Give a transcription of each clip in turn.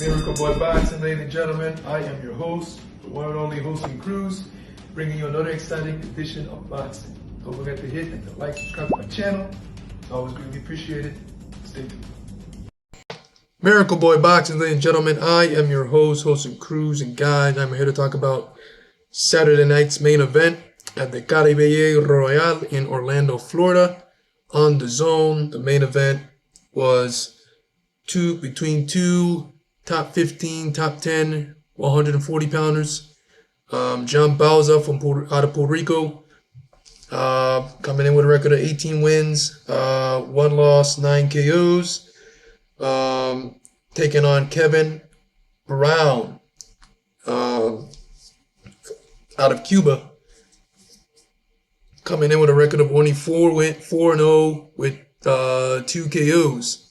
Miracle Boy Boxing, ladies and gentlemen. I am your host, the one and only Hosting Cruz, bringing you another exciting edition of boxing. Don't forget to hit and to like, subscribe to my channel. It's always greatly appreciated. Stay tuned. Miracle Boy Boxing, ladies and gentlemen. I am your host, Hosting Cruz, and guys, I'm here to talk about Saturday night's main event at the Caribe Royale in Orlando, Florida. On the zone, the main event was between two top 15, top 10, 140 pounders. John Bauza out of Puerto Rico, coming in with a record of 18 wins, 1 loss, 9 KOs. Taking on Kevin Brown, out of Cuba, coming in with a record of only 4-0 with 2 KOs.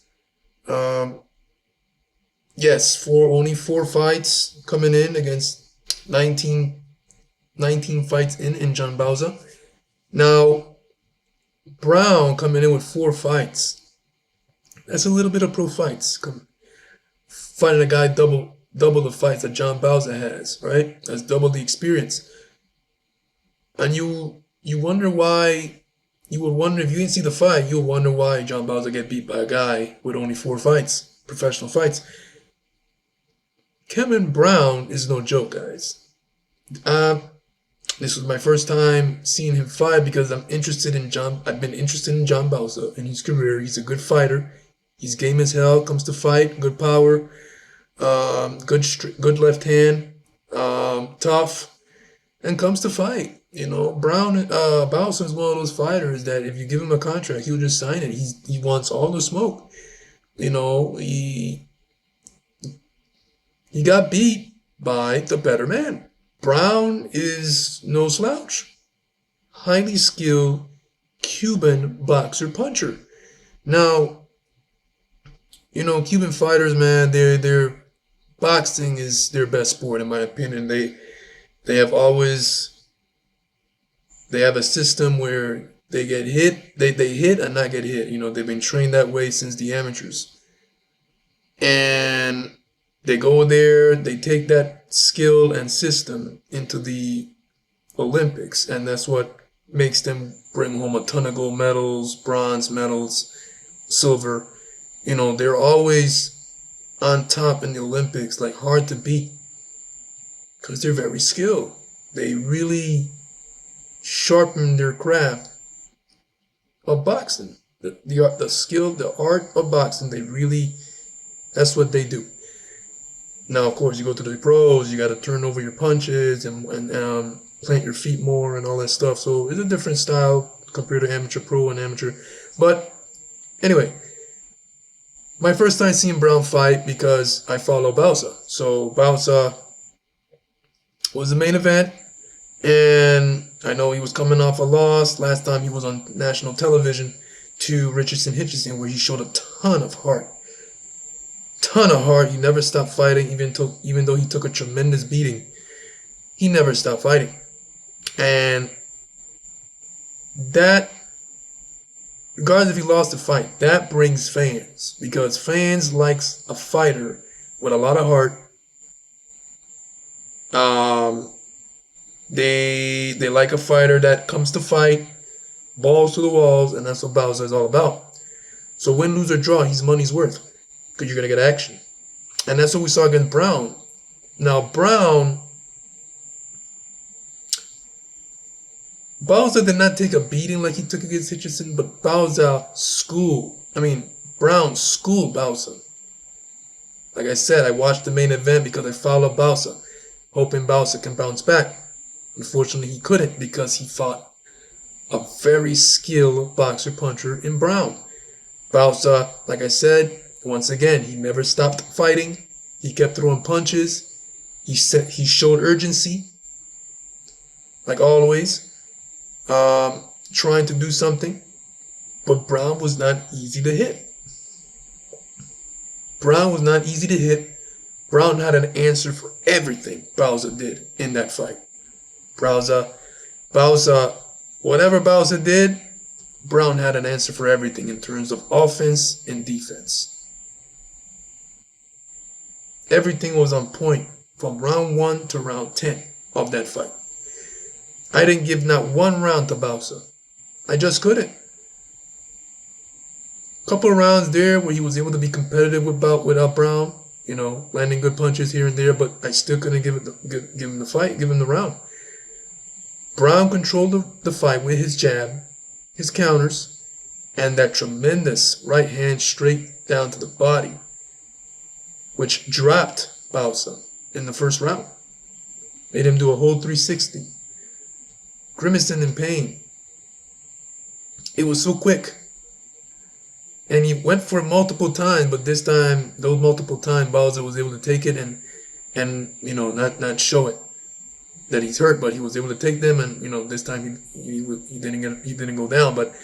Yes, only 4 fights coming in against 19 fights in John Bauza. Now, Brown coming in with 4 fights. That's a little bit of pro fights. Fighting a guy double the fights that John Bauza has, right? That's double the experience. And you wonder why. You would wonder if you didn't see the fight. You would wonder why John Bauza get beat by a guy with only 4 fights, professional fights. Kevin Brown is no joke, guys. This was my first time seeing him fight because I've been interested in John Bauza in his career. He's a good fighter. He's game as hell. Comes to fight, good power, good left hand, tough, and comes to fight. You know, Bauza is one of those fighters that if you give him a contract, he'll just sign it. He wants all the smoke. You know, he got beat by the better man. Brown is no slouch. Highly skilled Cuban boxer puncher. Now, you know, Cuban fighters, man, their boxing is their best sport, in my opinion. They have a system where they get hit, they hit and not get hit. You know, they've been trained that way since the amateurs. And they go there, they take that skill and system into the Olympics, and that's what makes them bring home a ton of gold medals, bronze medals, silver. You know, they're always on top in the Olympics, like hard to beat, because they're very skilled. They really sharpen their craft of boxing. The skill, the art of boxing, that's what they do. Now, of course, you go to the pros, you got to turn over your punches and plant your feet more and all that stuff. So it's a different style compared to amateur, pro, and amateur. But anyway, my first time seeing Brown fight because I follow Bauza. So Bauza was the main event, and I know he was coming off a loss. Last time he was on national television to Richardson Hitchison, where he showed a ton of heart. He never stopped fighting, even though he took a tremendous beating. He never stopped fighting. And that, regardless if he lost the fight, that brings fans, because fans likes a fighter with a lot of heart. They like a fighter that comes to fight, balls to the walls, and that's what Bauza is all about. So win, lose, or draw, he's money's worth, because you're going to get action. And that's what we saw against Brown. Now, Bauza did not take a beating like he took against Hitchison, but Brown schooled Bauza. Like I said, I watched the main event because I follow Bauza, hoping Bauza can bounce back. Unfortunately, he couldn't because he fought a very skilled boxer puncher in Brown. Bauza, like I said, once again, he never stopped fighting. He kept throwing punches. He showed urgency, like always, trying to do something. But Brown was not easy to hit. Brown had an answer for everything Bauza did in that fight. Whatever Bauza did, Brown had an answer for everything in terms of offense and defense. Everything was on point from round 1 to round 10 of that fight. I didn't give not one round to Bauza. I just couldn't. Couple of rounds there where he was able to be competitive without Brown, landing good punches here and there, but I still couldn't give him the fight, give him the round. Brown controlled the fight with his jab, his counters, and that tremendous right hand straight down to the body, which dropped Bauza in the first round. Made him do a whole 360. Grimacing in pain. It was so quick. And he went for it multiple times, but this time, those multiple times, Bauza was able to take it and not show it that he's hurt, but he was able to take them, and this time he didn't go down. But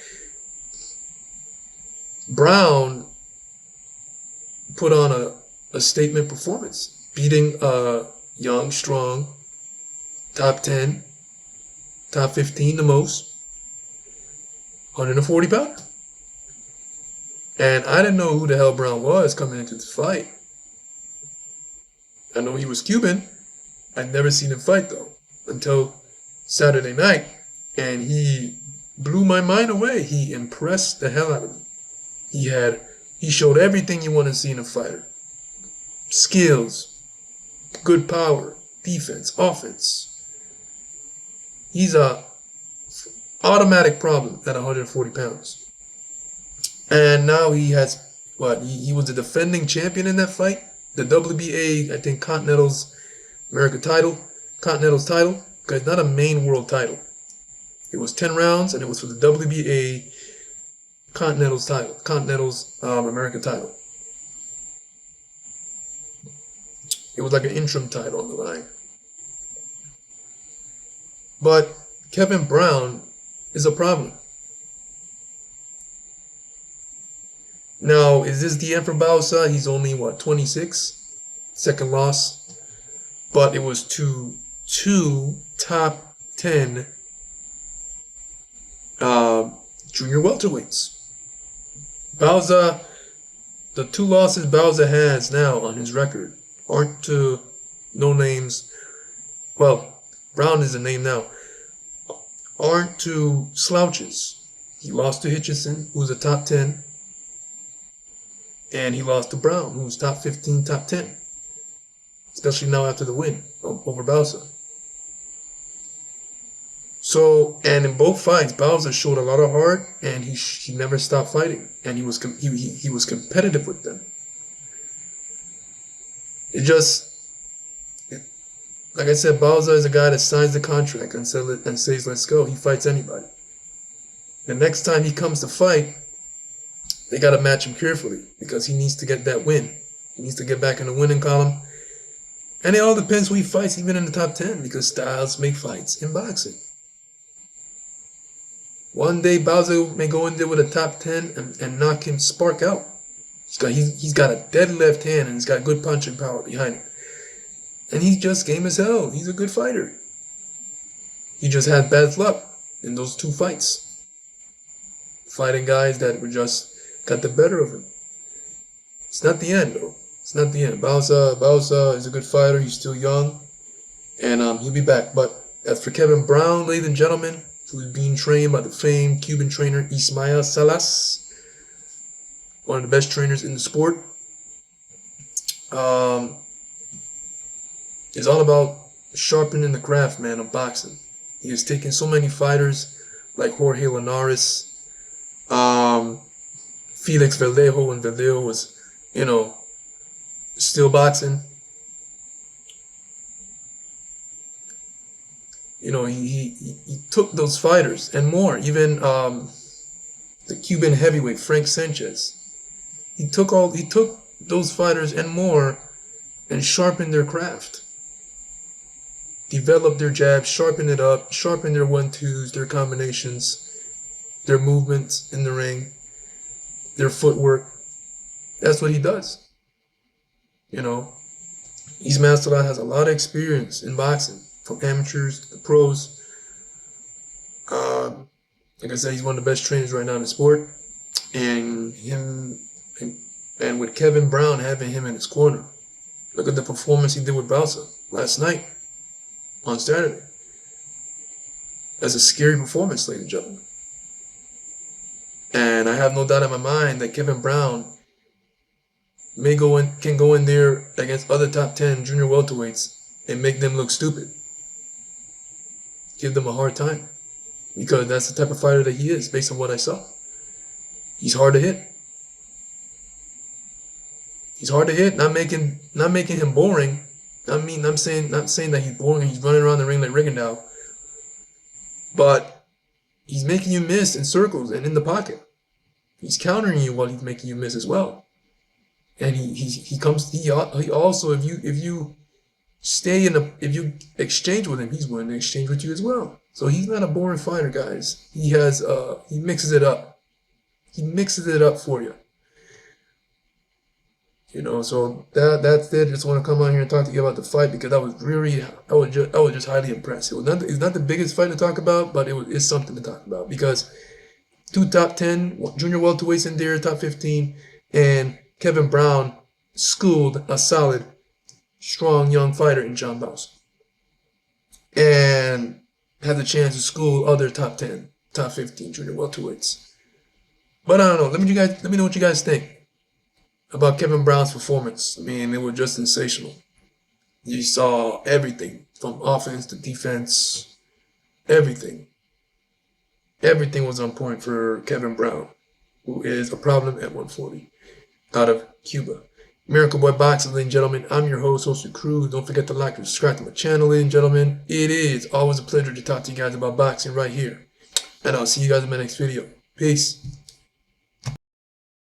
Brown put on a statement performance, beating a young, strong, top 10, top 15 the most, 140 pounder. And I didn't know who the hell Brown was coming into this fight. I know he was Cuban. I'd never seen him fight, though, until Saturday night. And he blew my mind away. He impressed the hell out of me. He showed everything you want to see in a fighter. Skills, good power, defense, offense. He's a automatic problem at 140 pounds. And now he has, he was the defending champion in that fight. The WBA, I think, Continental's title, because not a main world title. It was 10 rounds, and it was for the WBA Continental's American title. It was like an interim title on the line. But Kevin Brown is a problem. Now, is this the end for Bauza? He's only, 26? Second loss. But it was to two top 10 junior welterweights. Bauza, the two losses Bauza has now on his record aren't to no names. Well, Brown is a name now. Aren't to slouches. He lost to Hitchison, who's a top 10. And he lost to Brown, who's top 15, top 10. Especially now after the win over Bauza. So, and in both fights, Bauza showed a lot of heart, and he never stopped fighting, and he was competitive with them. Like I said, Bauza is a guy that signs the contract and says, let's go. He fights anybody. The next time he comes to fight, they got to match him carefully because he needs to get that win. He needs to get back in the winning column. And it all depends who he fights, even in the top 10, because styles make fights in boxing. One day, Bauza may go in there with a top 10 and knock him spark out. He's got a dead left hand, and he's got good punching power behind him. And he's just game as hell. He's a good fighter. He just had bad luck in those two fights. Fighting guys that were just got the better of him. It's not the end, though. It's not the end. Bauza is a good fighter. He's still young. And he'll be back. But as for Kevin Brown, ladies and gentlemen, who's being trained by the famed Cuban trainer Ismael Salas, one of the best trainers in the sport, is all about sharpening the craft, man, of boxing. He has taken so many fighters like Jorge Linares, Felix Verdejo, when Verdejo was, still boxing. He took those fighters and more. Even the Cuban heavyweight Frank Sanchez. He took those fighters and more and sharpened their craft. Developed their jabs, sharpened it up, sharpened their 1-2s, their combinations, their movements in the ring, their footwork. That's what he does. Ismael Salas has a lot of experience in boxing, from amateurs to pros. Like I said, he's one of the best trainers right now in the sport. And with Kevin Brown having him in his corner, Look at the performance he did with Bauza last night on Saturday. That's a scary performance, ladies and gentlemen. And I have no doubt in my mind that Kevin Brown can go in there against other top 10 junior welterweights and make them look stupid. Give them a hard time. Because that's the type of fighter that he is, based on what I saw. He's hard to hit. He's hard to hit, not making him boring. I'm not saying that he's boring, he's running around the ring like Rigondeaux. But he's making you miss in circles and in the pocket. He's countering you while he's making you miss as well. And he also, if you if you exchange with him, he's willing to exchange with you as well. So he's not a boring fighter, guys. He mixes it up. He mixes it up for you. So that's it. Just want to come on here and talk to you about the fight because I was just highly impressed. It's not the biggest fight to talk about, but it's something to talk about because 2 top 10 junior welterweights in there, top 15, and Kevin Brown schooled a solid, strong young fighter in John Bauza, and had the chance to school other top 10, top 15 junior welterweights. But I don't know. Let me know what you guys think about Kevin Brown's performance. I mean, it was just sensational. You saw everything from offense to defense, everything. Everything was on point for Kevin Brown, who is a problem at 140 out of Cuba. Miracle Boy Boxing, ladies and gentlemen. I'm your host, Cruz. Don't forget to like and subscribe to my channel, ladies and gentlemen. It is always a pleasure to talk to you guys about boxing right here. And I'll see you guys in my next video. Peace.